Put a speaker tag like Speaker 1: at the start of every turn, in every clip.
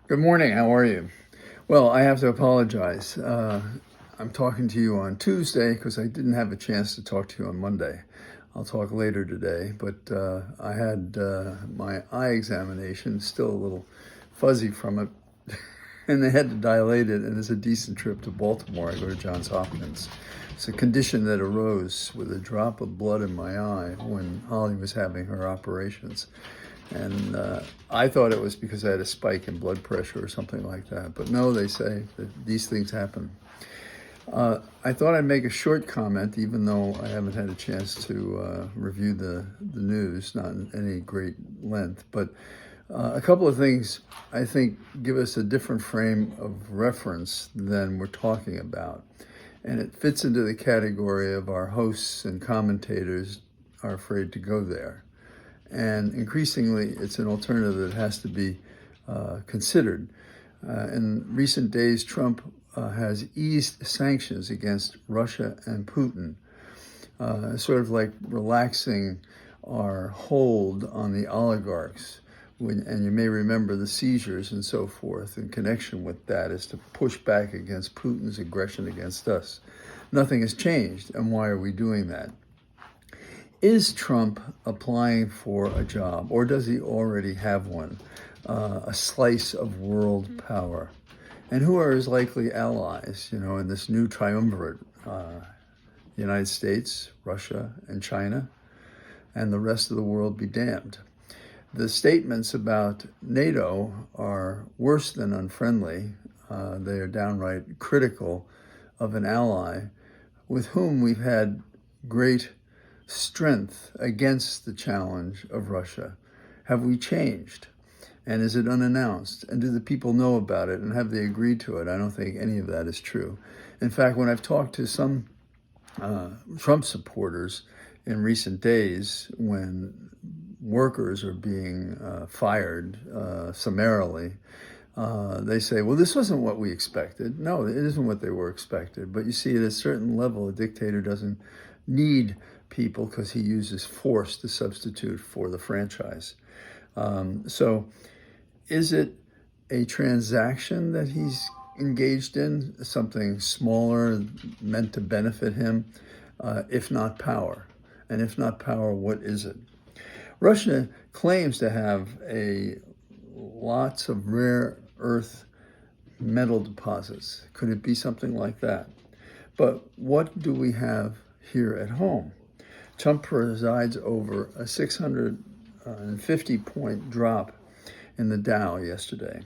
Speaker 1: Good morning. How are you? Well, I have to apologize. I'm talking to you on Tuesday because I didn't have a chance to talk to you on Monday. I'll talk later today, but I had my eye examination, still a little fuzzy from it, and they had to dilate it, and it's a decent trip to Baltimore. I go to Johns Hopkins. It's a condition that arose with a drop of blood in my eye when Holly was having her operations. And I thought it was because I had a spike in blood pressure or something like that. But no, they say that these things happen. I thought I'd make a short comment, even though I haven't had a chance to review the news, not in any great length. But a couple of things I think give us a different frame of reference than we're talking about. And it fits into the category of our hosts and commentators are afraid to go there. And increasingly, it's an alternative that has to be considered. In recent days, Trump has eased sanctions against Russia and Putin, sort of like relaxing our hold on the oligarchs. And you may remember the seizures and so forth in connection with that is to push back against Putin's aggression against us. Nothing has changed. And why are we doing that? Is Trump applying for a job, or does he already have one, a slice of world power? And who are his likely allies, in this new triumvirate? The United States, Russia, and China, and the rest of the world be damned. The statements about NATO are worse than unfriendly. They are downright critical of an ally with whom we've had great strength against the challenge of Russia. Have we changed? And is it unannounced? And do the people know about it? And have they agreed to it? I don't think any of that is true. In fact, when I've talked to some Trump supporters in recent days, when workers are being fired summarily, they say, well, this wasn't what we expected. No, it isn't what they were expected. But you see, at a certain level, a dictator doesn't need people because he uses force to substitute for the franchise. So is it a transaction that he's engaged in, something smaller meant to benefit him, if not power? And if not power, what is it? Russia claims to have lots of rare earth metal deposits. Could it be something like that? But what do we have here at home? Trump presides over a 650-point drop in the Dow yesterday.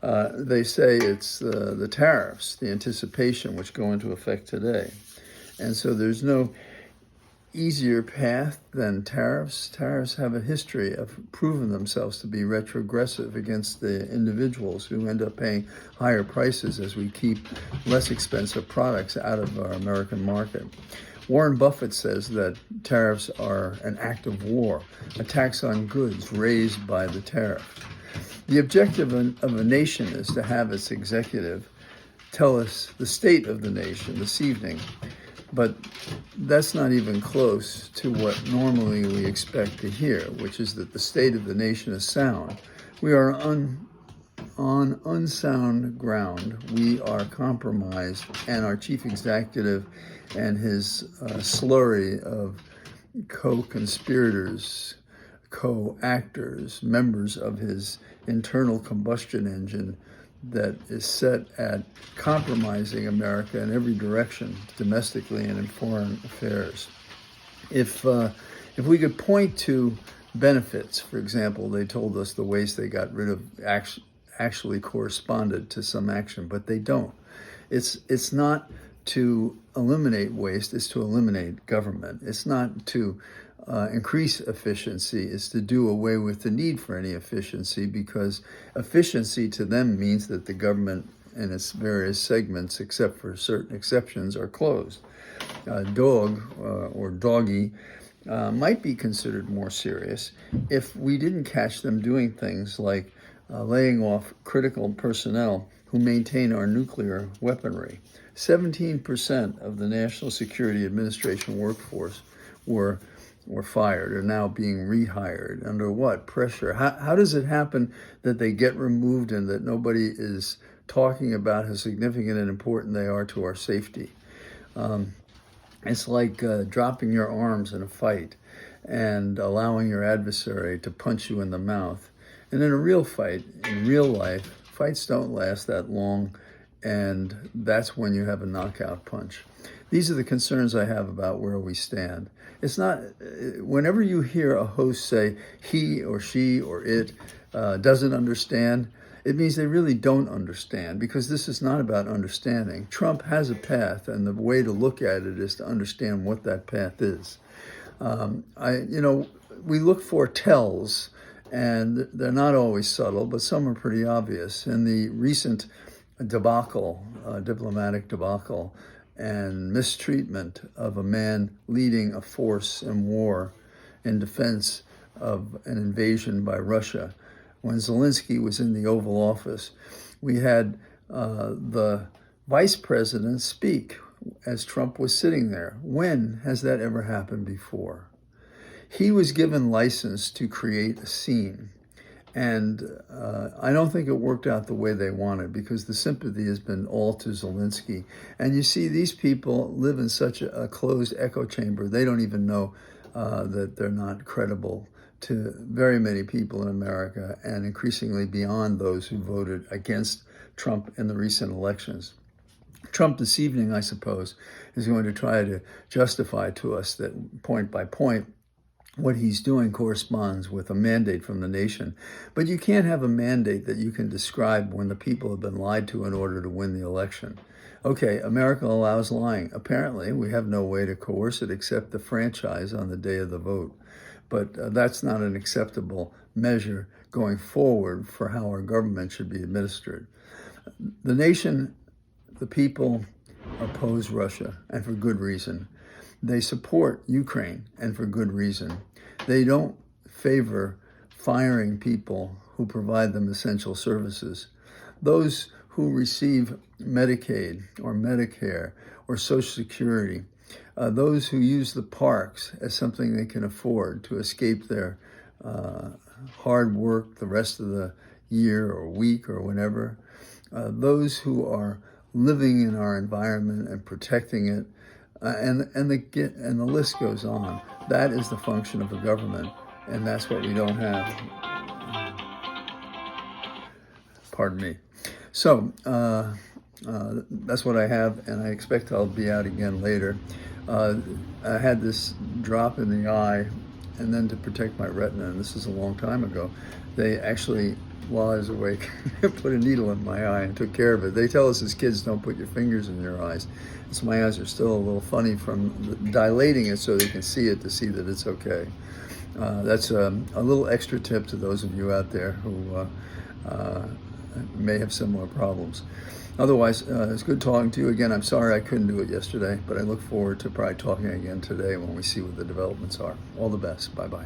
Speaker 1: They say it's the tariffs, the anticipation, which go into effect today. And so there's no easier path than tariffs. Tariffs have a history of proving themselves to be retrogressive against the individuals who end up paying higher prices as we keep less expensive products out of our American market. Warren Buffett says that tariffs are an act of war, a tax on goods raised by the tariff. The objective of a nation is to have its executive tell us the state of the nation this evening. But that's not even close to what normally we expect to hear, which is that the state of the nation is sound. We are on unsound ground. We are compromised, and our chief executive and his slurry of co-conspirators, co-actors, members of his internal combustion engine that is set at compromising America in every direction, domestically and in foreign affairs. If we could point to benefits, for example, they told us the waste they got rid of actually corresponded to some action, but they don't. It's not to eliminate waste, it's to eliminate government. It's not to increase efficiency, it's to do away with the need for any efficiency, because efficiency to them means that the government and its various segments, except for certain exceptions, are closed. Dog or doggy might be considered more serious if we didn't catch them doing things like laying off critical personnel who maintain our nuclear weaponry. 17% of the National Security Administration workforce were or fired are now being rehired. Under what pressure? How does it happen that they get removed and that nobody is talking about how significant and important they are to our safety? It's like dropping your arms in a fight and allowing your adversary to punch you in the mouth. And in a real fight, in real life, fights don't last that long, and that's when you have a knockout punch. These are the concerns I have about where we stand. It's not, whenever you hear a host say he or she or it doesn't understand, it means they really don't understand, because this is not about understanding. Trump has a path, and the way to look at it is to understand what that path is. We look for tells, and they're not always subtle, but some are pretty obvious. In the recent debacle, diplomatic debacle, and mistreatment of a man leading a force in war in defense of an invasion by Russia, when Zelensky was in the Oval Office, we had the vice president speak as Trump was sitting there. When has that ever happened before? He was given license to create a scene. And I don't think it worked out the way they wanted, because the sympathy has been all to Zelensky. And you see, these people live in such a closed echo chamber, they don't even know that they're not credible to very many people in America, and increasingly beyond those who voted against Trump in the recent elections. Trump this evening, I suppose, is going to try to justify to us that point by point, what he's doing corresponds with a mandate from the nation. But you can't have a mandate that you can describe when the people have been lied to in order to win the election. Okay, America allows lying. Apparently, we have no way to coerce it except the franchise on the day of the vote. But that's not an acceptable measure going forward for how our government should be administered. The nation, the people, oppose Russia, and for good reason. They support Ukraine, and for good reason. They don't favor firing people who provide them essential services. Those who receive Medicaid or Medicare or Social Security, those who use the parks as something they can afford to escape their hard work the rest of the year or week or whenever, those who are living in our environment and protecting it, and the list goes on. That is the function of a government, and that's what we don't have. Pardon me. So that's what I have, and I expect I'll be out again later. I had this drop in the eye, and then to protect my retina, and this is a long time ago, they actually, while I was awake, put a needle in my eye and took care of it. They tell us as kids, don't put your fingers in your eyes. So my eyes are still a little funny from dilating it so they can see it, to see that it's okay. That's a little extra tip to those of you out there who may have similar problems. Otherwise, it's good talking to you again. I'm sorry I couldn't do it yesterday, but I look forward to probably talking again today when we see what the developments are. All the best. Bye-bye.